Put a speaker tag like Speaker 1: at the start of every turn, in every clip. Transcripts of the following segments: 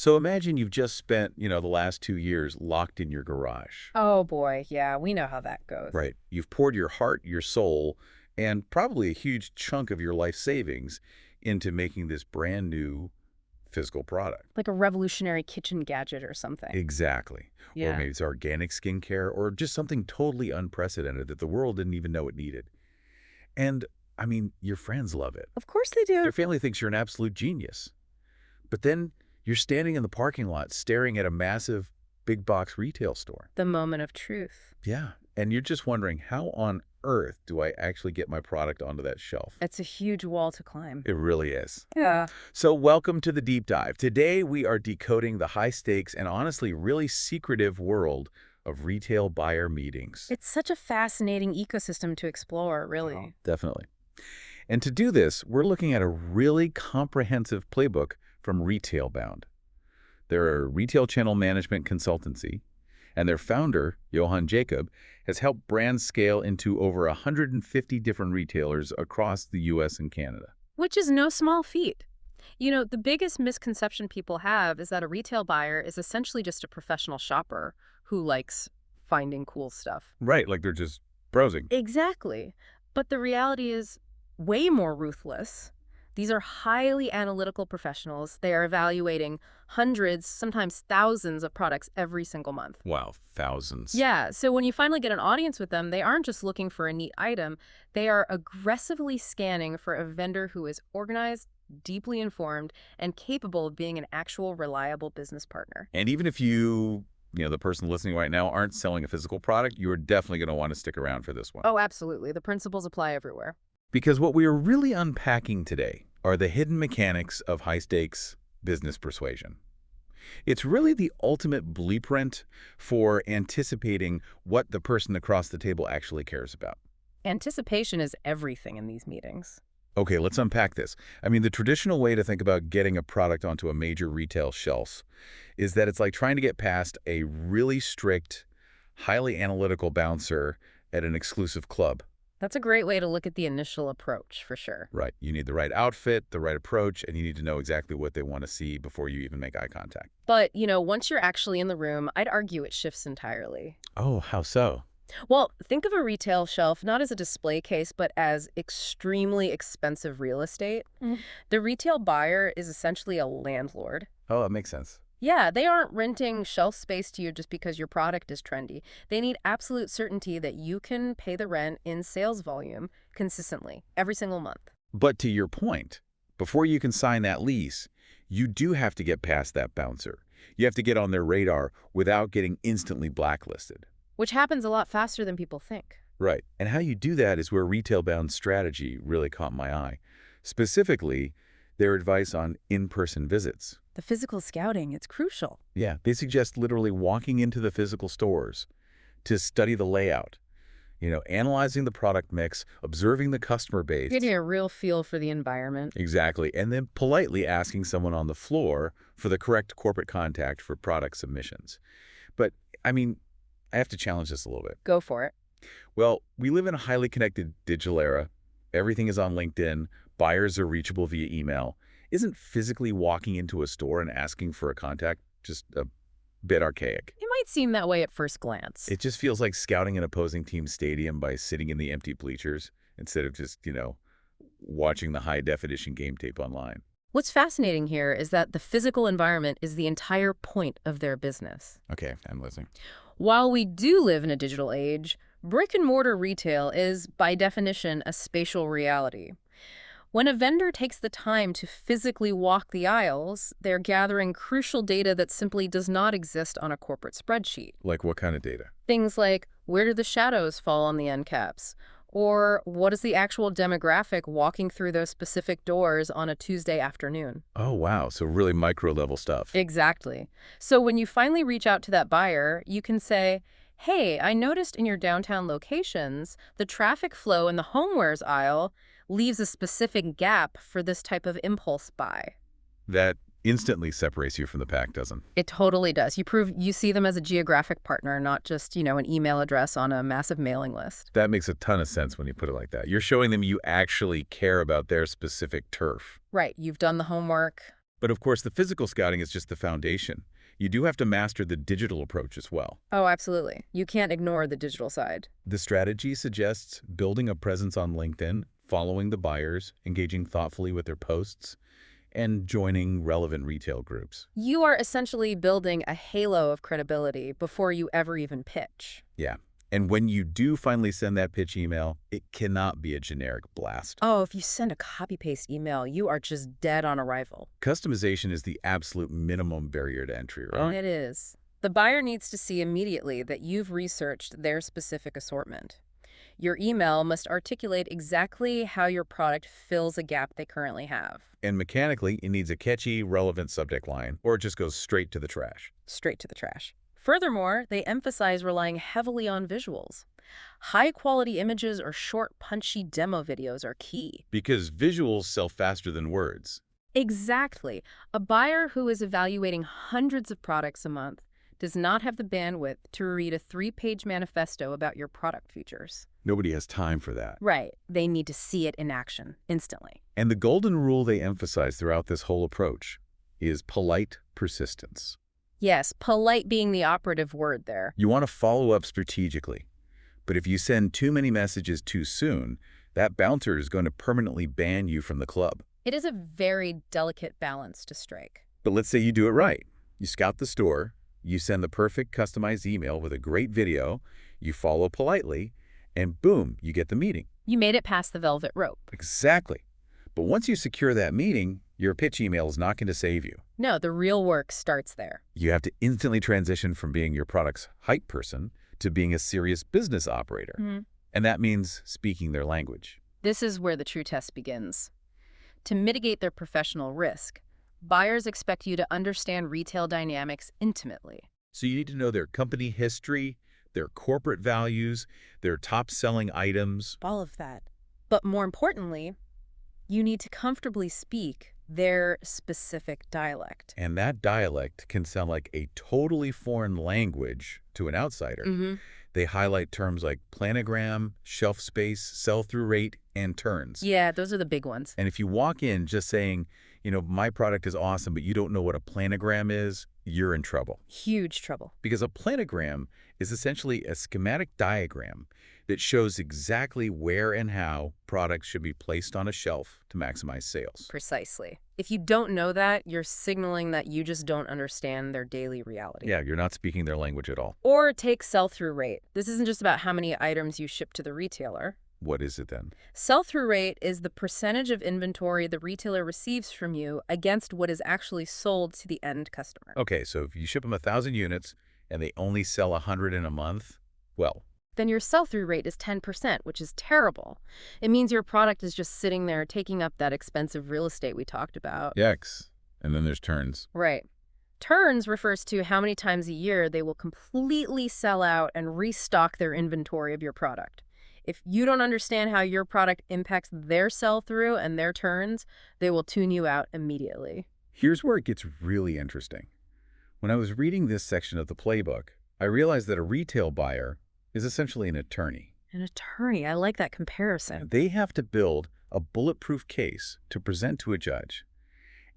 Speaker 1: So imagine you've just spent, the last 2 years locked in your garage.
Speaker 2: Oh boy, yeah, we know how that goes.
Speaker 1: Right. You've poured your heart, your soul, and probably a huge chunk of your life savings into making this brand new physical product.
Speaker 2: Like a revolutionary kitchen gadget or something.
Speaker 1: Exactly. Or
Speaker 2: Yeah.
Speaker 1: maybe it's organic skincare or just something totally unprecedented that the world didn't even know it needed. And, your friends love it.
Speaker 2: Of course they do.
Speaker 1: Your family thinks you're an absolute genius. But then you're standing in the parking lot staring at a massive big box retail store.
Speaker 2: The moment of truth.
Speaker 1: Yeah. And you're just wondering, how on earth do I actually get my product onto that shelf?
Speaker 2: It's a huge wall to climb.
Speaker 1: It really is.
Speaker 2: Yeah.
Speaker 1: So welcome to the deep dive. Today we are decoding the high stakes and honestly really secretive world of retail buyer meetings.
Speaker 2: It's such a fascinating ecosystem to explore, really.
Speaker 1: Definitely. And to do this, we're looking at a really comprehensive playbook from Retailbound. They're a retail channel management consultancy, and their founder, Johann Jacob, has helped brands scale into over 150 different retailers across the US and Canada.
Speaker 2: Which is no small feat. You know, the biggest misconception people have is that a retail buyer is essentially just a professional shopper who likes finding cool stuff.
Speaker 1: Right, like they're just browsing.
Speaker 2: Exactly. But the reality is way more ruthless. These are highly analytical professionals. They are evaluating hundreds, sometimes thousands of products every single month.
Speaker 1: Wow, thousands.
Speaker 2: Yeah, so when you finally get an audience with them, they aren't just looking for a neat item. They are aggressively scanning for a vendor who is organized, deeply informed, and capable of being an actual reliable business partner.
Speaker 1: And even if the person listening right now, aren't selling a physical product, you're definitely going to want to stick around for this one.
Speaker 2: Oh, absolutely. The principles apply everywhere.
Speaker 1: Because what we are really unpacking today are the hidden mechanics of high-stakes business persuasion. It's really the ultimate blueprint for anticipating what the person across the table actually cares about.
Speaker 2: Anticipation is everything in these meetings.
Speaker 1: Okay, let's unpack this. The traditional way to think about getting a product onto a major retail shelf is that it's like trying to get past a really strict, highly analytical bouncer at an exclusive club.
Speaker 2: That's a great way to look at the initial approach, for sure.
Speaker 1: Right. You need the right outfit, the right approach, and you need to know exactly what they want to see before you even make eye contact.
Speaker 2: But, once you're actually in the room, I'd argue it shifts entirely.
Speaker 1: Oh, how so?
Speaker 2: Well, think of a retail shelf not as a display case, but as extremely expensive real estate. The retail buyer is essentially a landlord.
Speaker 1: Oh, that makes sense.
Speaker 2: Yeah, they aren't renting shelf space to you just because your product is trendy. They need absolute certainty that you can pay the rent in sales volume consistently, every single month.
Speaker 1: But to your point, before you can sign that lease, you do have to get past that bouncer. You have to get on their radar without getting instantly blacklisted.
Speaker 2: Which happens a lot faster than people think.
Speaker 1: Right. And how you do that is where Retailbound's strategy really caught my eye. Specifically, their advice on in-person visits.
Speaker 2: The physical scouting, it's crucial.
Speaker 1: Yeah, they suggest literally walking into the physical stores to study the layout, analyzing the product mix, observing the customer base.
Speaker 2: Getting a real feel for the environment.
Speaker 1: Exactly. And then politely asking someone on the floor for the correct corporate contact for product submissions. But, I have to challenge this a little bit.
Speaker 2: Go for it.
Speaker 1: Well, we live in a highly connected digital era. Everything is on LinkedIn. Buyers are reachable via email. Isn't physically walking into a store and asking for a contact just a bit archaic?
Speaker 2: It might seem that way at first glance.
Speaker 1: It just feels like scouting an opposing team's stadium by sitting in the empty bleachers instead of just, watching the high-definition game tape online.
Speaker 2: What's fascinating here is that the physical environment is the entire point of their business.
Speaker 1: Okay, I'm listening.
Speaker 2: While we do live in a digital age, brick-and-mortar retail is, by definition, a spatial reality. When a vendor takes the time to physically walk the aisles, they're gathering crucial data that simply does not exist on a corporate spreadsheet.
Speaker 1: Like what kind of data?
Speaker 2: Things like, where do the shadows fall on the end caps? Or what is the actual demographic walking through those specific doors on a Tuesday afternoon?
Speaker 1: Oh, wow. So really micro-level stuff.
Speaker 2: Exactly. So when you finally reach out to that buyer, you can say, hey, I noticed in your downtown locations, the traffic flow in the homewares aisle leaves a specific gap for this type of impulse buy.
Speaker 1: That instantly separates you from the pack, doesn't it?
Speaker 2: It totally does. You see them as a geographic partner, not just, an email address on a massive mailing list.
Speaker 1: That makes a ton of sense when you put it like that. You're showing them you actually care about their specific turf.
Speaker 2: Right. You've done the homework.
Speaker 1: But of course, the physical scouting is just the foundation. You do have to master the digital approach as well.
Speaker 2: Oh, absolutely. You can't ignore the digital side.
Speaker 1: The strategy suggests building a presence on LinkedIn, following the buyers, engaging thoughtfully with their posts, and joining relevant retail groups.
Speaker 2: You are essentially building a halo of credibility before you ever even pitch.
Speaker 1: Yeah. And when you do finally send that pitch email, it cannot be a generic blast.
Speaker 2: Oh, if you send a copy-paste email, you are just dead on arrival.
Speaker 1: Customization is the absolute minimum barrier to entry, right?
Speaker 2: It is. The buyer needs to see immediately that you've researched their specific assortment. Your email must articulate exactly how your product fills a gap they currently have.
Speaker 1: And mechanically, it needs a catchy, relevant subject line, or it just goes straight to the trash.
Speaker 2: Straight to the trash. Furthermore, they emphasize relying heavily on visuals. High-quality images or short, punchy demo videos are key.
Speaker 1: Because visuals sell faster than words.
Speaker 2: Exactly. A buyer who is evaluating hundreds of products a month does not have the bandwidth to read a 3-page manifesto about your product features.
Speaker 1: Nobody has time for that.
Speaker 2: Right. They need to see it in action, instantly.
Speaker 1: And the golden rule they emphasize throughout this whole approach is polite persistence.
Speaker 2: Yes, polite being the operative word there.
Speaker 1: You want to follow up strategically. But if you send too many messages too soon, that bouncer is going to permanently ban you from the club.
Speaker 2: It is a very delicate balance to strike.
Speaker 1: But let's say you do it right. You scout the store, you send the perfect customized email with a great video, you follow politely, and boom, you get the meeting.
Speaker 2: You made it past the velvet rope.
Speaker 1: Exactly. But once you secure that meeting, your pitch email is not going to save you.
Speaker 2: No, the real work starts there.
Speaker 1: You have to instantly transition from being your product's hype person to being a serious business operator. And that means speaking their language.
Speaker 2: This is where the true test begins. To mitigate their professional risk, buyers expect you to understand retail dynamics intimately.
Speaker 1: So you need to know their company history, their corporate values, their top-selling items.
Speaker 2: All of that. But more importantly, you need to comfortably speak their specific dialect.
Speaker 1: And that dialect can sound like a totally foreign language to an outsider. They highlight terms like planogram, shelf space, sell-through rate, and turns.
Speaker 2: Yeah, those are the big ones.
Speaker 1: And if you walk in just saying, you know, my product is awesome, but you don't know what a planogram is, you're in trouble.
Speaker 2: Huge trouble.
Speaker 1: Because a planogram is essentially a schematic diagram that shows exactly where and how products should be placed on a shelf to maximize sales.
Speaker 2: Precisely. If you don't know that, you're signaling that you just don't understand their daily reality.
Speaker 1: Yeah, you're not speaking their language at all.
Speaker 2: Or take sell-through rate. This isn't just about how many items you ship to the retailer.
Speaker 1: What is it then?
Speaker 2: Sell-through rate is the percentage of inventory the retailer receives from you against what is actually sold to the end customer.
Speaker 1: Okay, so if you ship them 1,000 units and they only sell 100 in a month, well,
Speaker 2: then your sell-through rate is 10%, which is terrible. It means your product is just sitting there taking up that expensive real estate we talked about.
Speaker 1: yikes. And then there's turns.
Speaker 2: Right. Turns refers to how many times a year they will completely sell out and restock their inventory of your product. If you don't understand how your product impacts their sell-through and their turns, they will tune you out immediately.
Speaker 1: Here's where it gets really interesting. When I was reading this section of the playbook, I realized that a retail buyer is essentially an attorney.
Speaker 2: An attorney, I like that comparison.
Speaker 1: They have to build a bulletproof case to present to a judge.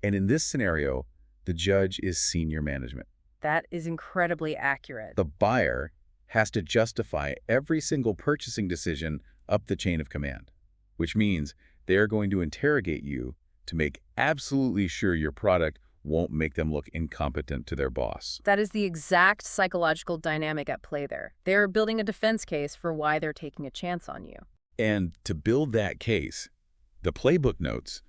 Speaker 1: And in this scenario, the judge is senior management.
Speaker 2: That is incredibly accurate.
Speaker 1: The buyer has to justify every single purchasing decision up the chain of command, which means they're going to interrogate you to make absolutely sure your product won't make them look incompetent to their boss.
Speaker 2: That is the exact psychological dynamic at play there. They're building a defense case for why they're taking a chance on you.
Speaker 1: And to build that case, the playbook notes,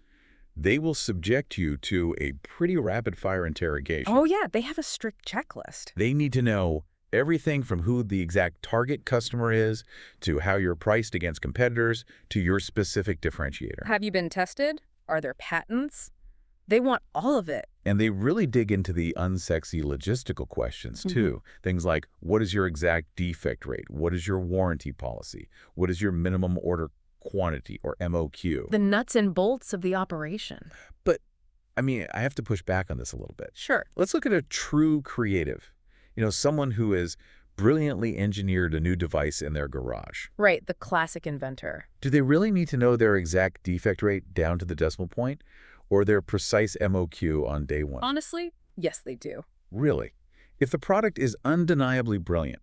Speaker 1: they will subject you to a pretty rapid-fire interrogation.
Speaker 2: Oh yeah, they have a strict checklist.
Speaker 1: They need to know everything from who the exact target customer is, to how you're priced against competitors, to your specific differentiator.
Speaker 2: Have you been tested? Are there patents? They want all of it.
Speaker 1: And they really dig into the unsexy logistical questions, too. Things like, what is your exact defect rate? What is your warranty policy? What is your minimum order quantity, or MOQ?
Speaker 2: The nuts and bolts of the operation.
Speaker 1: But, I mean, I have to push back on this a little bit.
Speaker 2: Sure.
Speaker 1: Let's look at a true creative. You know, someone who has brilliantly engineered a new device in their garage.
Speaker 2: Right, the classic inventor.
Speaker 1: Do they really need to know their exact defect rate down to the decimal point? or their precise MOQ on day one?
Speaker 2: Honestly, yes, they do.
Speaker 1: Really? If the product is undeniably brilliant,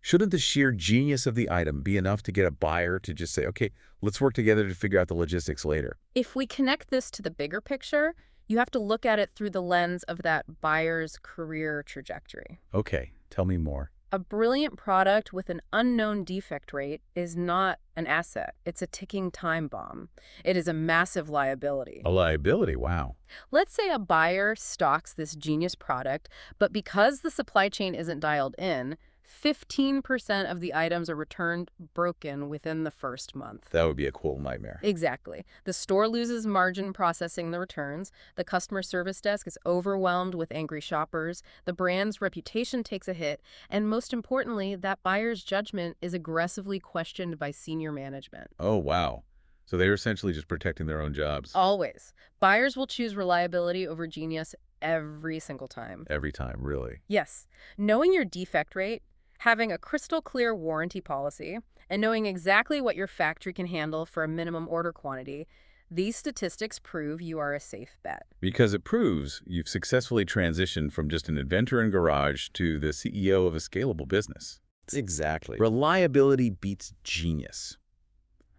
Speaker 1: shouldn't the sheer genius of the item be enough to get a buyer to just say, okay, let's work together to figure out the logistics later?
Speaker 2: If we connect this to the bigger picture, you have to look at it through the lens of that buyer's career trajectory.
Speaker 1: Okay, tell me more.
Speaker 2: A brilliant product with an unknown defect rate is not an asset. It's a ticking time bomb. It is a massive liability.
Speaker 1: A liability, wow.
Speaker 2: Let's say a buyer stocks this genius product, but because the supply chain isn't dialed in, 15% of the items are returned broken within the first month.
Speaker 1: That would be a cool nightmare.
Speaker 2: Exactly. The store loses margin processing the returns, the customer service desk is overwhelmed with angry shoppers, the brand's reputation takes a hit, and most importantly, that buyer's judgment is aggressively questioned by senior management.
Speaker 1: Oh, wow. So they're essentially just protecting their own jobs.
Speaker 2: Always. Buyers will choose reliability over genius every single time.
Speaker 1: Every time, really.
Speaker 2: Yes. Knowing your defect rate, having a crystal clear warranty policy, and knowing exactly what your factory can handle for a minimum order quantity, these statistics prove you are a safe bet.
Speaker 1: Because it proves you've successfully transitioned from just an inventor in garage to the CEO of a scalable business.
Speaker 3: Exactly.
Speaker 1: Reliability beats genius.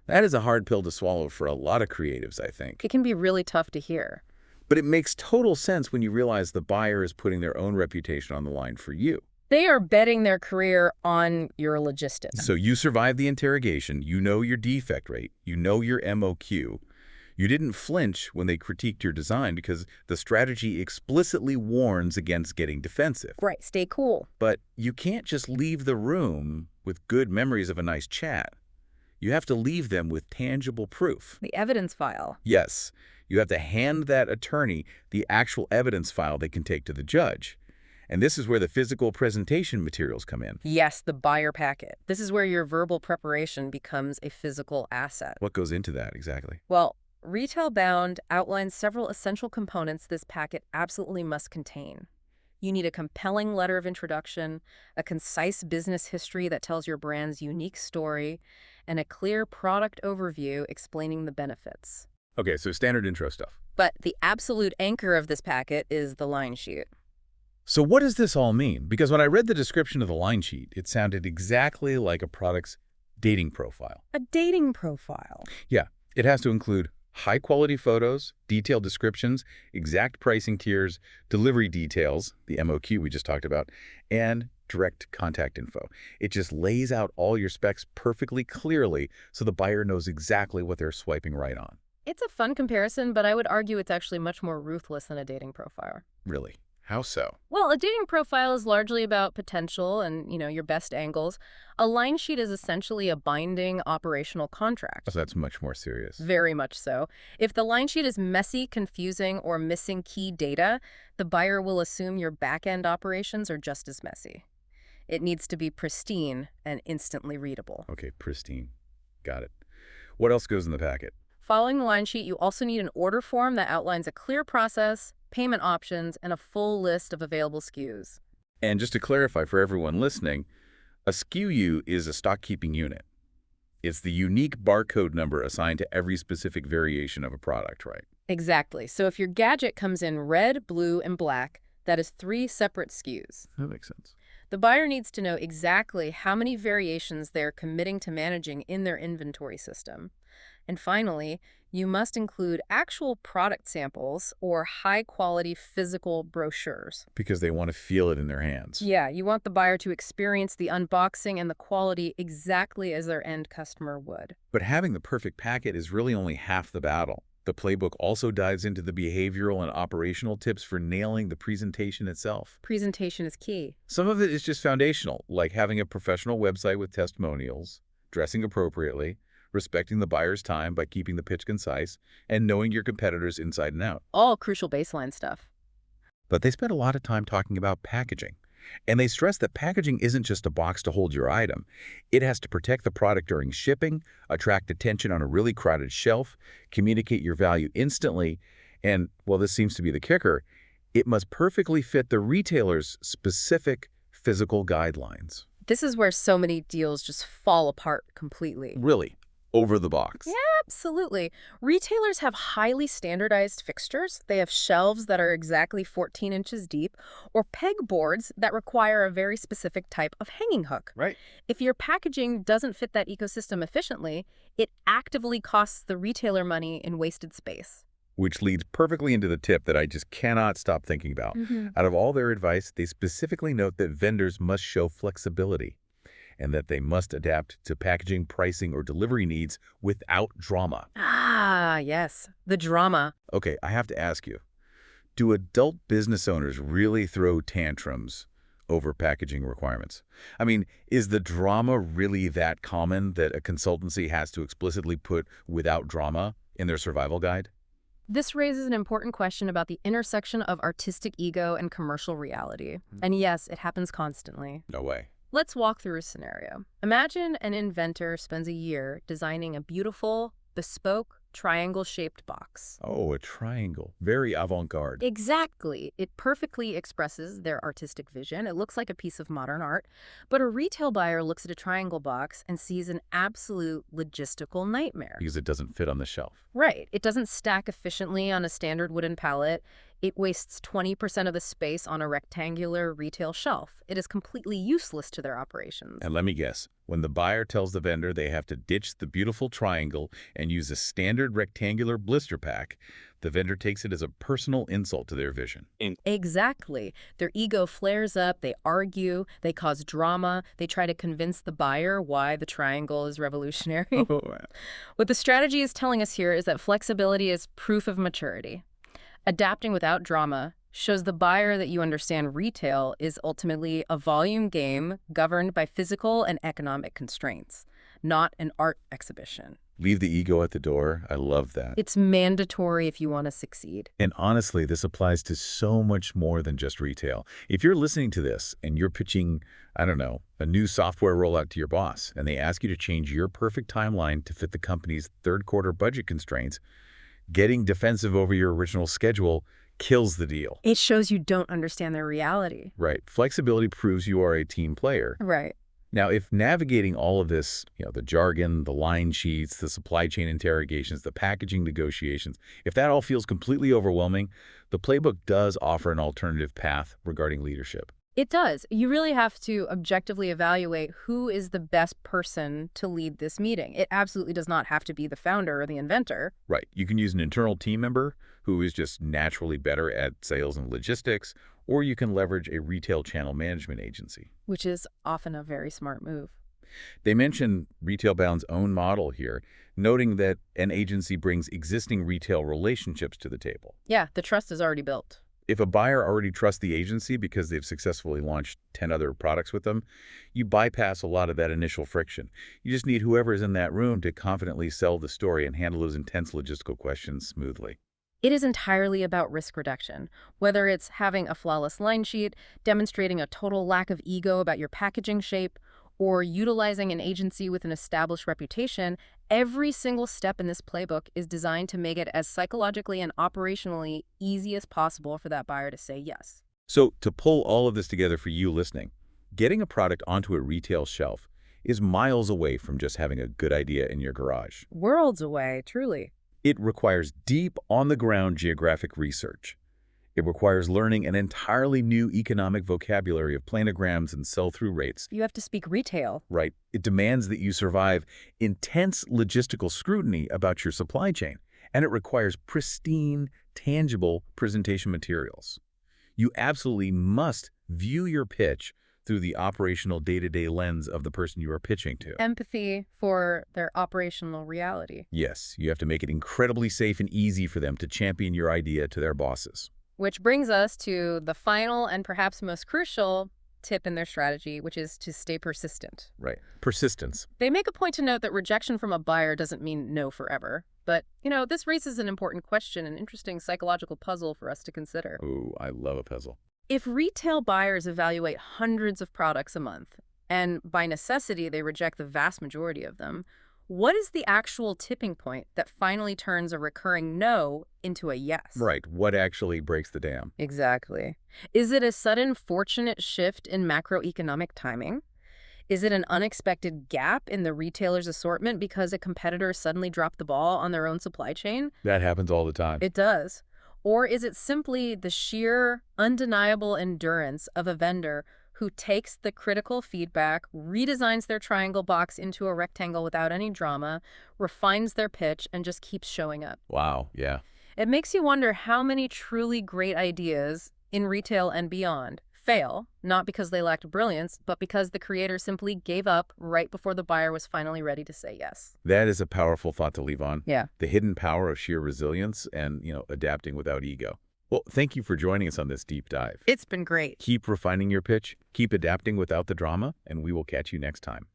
Speaker 1: That is a hard pill to swallow for a lot of creatives, I think.
Speaker 2: It can be really tough to hear.
Speaker 1: But it makes total sense when you realize the buyer is putting their own reputation on the line for you.
Speaker 2: They are betting their career on your logistics.
Speaker 1: So you survive the interrogation, you know your defect rate, you know your MOQ. You didn't flinch when they critiqued your design because the strategy explicitly warns against getting defensive.
Speaker 2: Right, stay cool.
Speaker 1: But you can't just leave the room with good memories of a nice chat. You have to leave them with tangible proof.
Speaker 2: The evidence file.
Speaker 1: Yes, you have to hand that attorney the actual evidence file they can take to the judge. And this is where the physical presentation materials come in.
Speaker 2: Yes, the buyer packet. This is where your verbal preparation becomes a physical asset.
Speaker 1: What goes into that exactly?
Speaker 2: Well, Retailbound outlines several essential components this packet absolutely must contain. You need a compelling letter of introduction, a concise business history that tells your brand's unique story, and a clear product overview explaining the benefits.
Speaker 1: Okay, so standard intro stuff.
Speaker 2: But the absolute anchor of this packet is the line sheet.
Speaker 1: So what does this all mean? Because when I read the description of the line sheet, it sounded exactly like a product's dating profile.
Speaker 2: A dating profile.
Speaker 1: Yeah, it has to include high-quality photos, detailed descriptions, exact pricing tiers, delivery details, the MOQ we just talked about, and direct contact info. It just lays out all your specs perfectly clearly so the buyer knows exactly what they're swiping right on.
Speaker 2: It's a fun comparison, but I would argue it's actually much more ruthless than a dating profile.
Speaker 1: Really? How so?
Speaker 2: Well, a dating profile is largely about potential and, your best angles. A line sheet is essentially a binding operational contract.
Speaker 1: So that's much more serious.
Speaker 2: Very much so. If the line sheet is messy, confusing, or missing key data, the buyer will assume your back-end operations are just as messy. It needs to be pristine and instantly readable.
Speaker 1: Okay, pristine. Got it. What else goes in the packet?
Speaker 2: Following the line sheet, you also need an order form that outlines a clear process, payment options, and a full list of available SKUs.
Speaker 1: And just to clarify for everyone listening, a SKU is a stock-keeping unit. It's the unique barcode number assigned to every specific variation of a product, right?
Speaker 2: Exactly. So if your gadget comes in red, blue, and black, that is 3 separate SKUs.
Speaker 1: That makes sense.
Speaker 2: The buyer needs to know exactly how many variations they're committing to managing in their inventory system. And finally, you must include actual product samples or high-quality physical brochures.
Speaker 1: Because they want to feel it in their hands.
Speaker 2: Yeah, you want the buyer to experience the unboxing and the quality exactly as their end customer would.
Speaker 1: But having the perfect packet is really only half the battle. The playbook also dives into the behavioral and operational tips for nailing the presentation itself.
Speaker 2: Presentation is key.
Speaker 1: Some of it is just foundational, like having a professional website with testimonials, dressing appropriately, respecting the buyer's time by keeping the pitch concise, and knowing your competitors inside and out.
Speaker 2: All crucial baseline stuff.
Speaker 1: But they spend a lot of time talking about packaging. And they stress that packaging isn't just a box to hold your item. It has to protect the product during shipping, attract attention on a really crowded shelf, communicate your value instantly, and, well, this seems to be the kicker, it must perfectly fit the retailer's specific physical guidelines.
Speaker 2: This is where so many deals just fall apart completely.
Speaker 1: Really, over the box.
Speaker 2: Yeah, absolutely. Retailers have highly standardized fixtures. They have shelves that are exactly 14 inches deep, or pegboards that require a very specific type of hanging hook.
Speaker 1: Right.
Speaker 2: If your packaging doesn't fit that ecosystem efficiently, it actively costs the retailer money in wasted space.
Speaker 1: Which leads perfectly into the tip that I just cannot stop thinking about.
Speaker 2: Hmm.
Speaker 1: Out of all their advice, they specifically note that vendors must show flexibility and that they must adapt to packaging, pricing, or delivery needs without drama.
Speaker 2: Ah, yes, the drama.
Speaker 1: Okay, I have to ask you, do adult business owners really throw tantrums over packaging requirements? I mean, is the drama really that common that a consultancy has to explicitly put "without drama" in their survival guide?
Speaker 2: This raises an important question about the intersection of artistic ego and commercial reality. And yes, it happens constantly.
Speaker 1: No way.
Speaker 2: Let's walk through a scenario. Imagine an inventor spends a year designing a beautiful, bespoke, triangle-shaped box.
Speaker 1: Oh, a triangle. Very avant-garde.
Speaker 2: Exactly. It perfectly expresses their artistic vision. It looks like a piece of modern art. But a retail buyer looks at a triangle box and sees an absolute logistical nightmare.
Speaker 1: Because it doesn't fit on the shelf.
Speaker 2: Right. It doesn't stack efficiently on a standard wooden pallet. It wastes 20% of the space on a rectangular retail shelf. It is completely useless to their operations.
Speaker 1: And let me guess, when the buyer tells the vendor they have to ditch the beautiful triangle and use a standard rectangular blister pack, the vendor takes it as a personal insult to their vision.
Speaker 2: Exactly. Their ego flares up, they argue, they cause drama, they try to convince the buyer why the triangle is revolutionary.
Speaker 1: Oh,
Speaker 2: What the strategy is telling us here is that flexibility is proof of maturity. Adapting without drama shows the buyer that you understand retail is ultimately a volume game governed by physical and economic constraints, not an art exhibition.
Speaker 1: leave the ego at the door. I love that.
Speaker 2: It's mandatory if you want to succeed.
Speaker 1: And honestly, this applies to so much more than just retail. If you're listening to this and you're pitching, I don't know, a new software rollout to your boss, and they ask you to change your perfect timeline to fit the company's third-quarter budget constraints, getting defensive over your original schedule kills the deal.
Speaker 2: It shows you don't understand their reality.
Speaker 1: Right. Flexibility proves you are a team player.
Speaker 2: Right.
Speaker 1: Now, if navigating all of this, the jargon, the line sheets, the supply chain interrogations, the packaging negotiations, if that all feels completely overwhelming, the playbook does offer an alternative path regarding leadership.
Speaker 2: It does. You really have to objectively evaluate who is the best person to lead this meeting. It absolutely does not have to be the founder or the inventor.
Speaker 1: Right. You can use an internal team member who is just naturally better at sales and logistics, or you can leverage a retail channel management agency.
Speaker 2: Which is often a very smart move.
Speaker 1: They mention Retailbound's own model here, noting that an agency brings existing retail relationships to the table.
Speaker 2: Yeah, the trust is already built.
Speaker 1: If a buyer already trusts the agency because they've successfully launched 10 other products with them, you bypass a lot of that initial friction. You just need whoever is in that room to confidently sell the story and handle those intense logistical questions smoothly.
Speaker 2: It is entirely about risk reduction. Whether it's having a flawless line sheet, demonstrating a total lack of ego about your packaging shape, or utilizing an agency with an established reputation, every single step in this playbook is designed to make it as psychologically and operationally easy as possible for that buyer to say yes.
Speaker 1: So to pull all of this together for you listening, getting a product onto a retail shelf is miles away from just having a good idea in your garage.
Speaker 2: Worlds away, truly.
Speaker 1: It requires deep, on-the-ground geographic research. It requires learning an entirely new economic vocabulary of planograms and sell-through rates.
Speaker 2: You have to speak retail.
Speaker 1: Right. It demands that you survive intense logistical scrutiny about your supply chain, and it requires pristine, tangible presentation materials. You absolutely must view your pitch through the operational day-to-day lens of the person you are pitching to.
Speaker 2: Empathy for their operational reality.
Speaker 1: Yes, you have to make it incredibly safe and easy for them to champion your idea to their bosses.
Speaker 2: Which brings us to the final and perhaps most crucial tip in their strategy, which is to stay persistent.
Speaker 1: Right. Persistence.
Speaker 2: They make a point to note that rejection from a buyer doesn't mean no forever. But, this raises an important question, an interesting psychological puzzle for us to consider.
Speaker 1: Ooh, I love a puzzle.
Speaker 2: If retail buyers evaluate hundreds of products a month, and by necessity they reject the vast majority of them, what is the actual tipping point that finally turns a recurring no into a yes?
Speaker 1: Right. What actually breaks the dam?
Speaker 2: Exactly. Is it a sudden fortunate shift in macroeconomic timing? Is it an unexpected gap in the retailer's assortment because a competitor suddenly dropped the ball on their own supply chain?
Speaker 1: That happens all the time.
Speaker 2: It does. Or is it simply the sheer, undeniable endurance of a vendor who takes the critical feedback, redesigns their triangle box into a rectangle without any drama, refines their pitch, and just keeps showing up?
Speaker 1: Wow, yeah.
Speaker 2: It makes you wonder how many truly great ideas in retail and beyond fail, not because they lacked brilliance, but because the creator simply gave up right before the buyer was finally ready to say yes.
Speaker 1: That is a powerful thought to leave on.
Speaker 2: Yeah.
Speaker 1: The hidden power of sheer resilience and, adapting without ego. Well, thank you for joining us on this deep dive.
Speaker 2: It's been great.
Speaker 1: Keep refining your pitch, keep adapting without the drama, and we will catch you next time.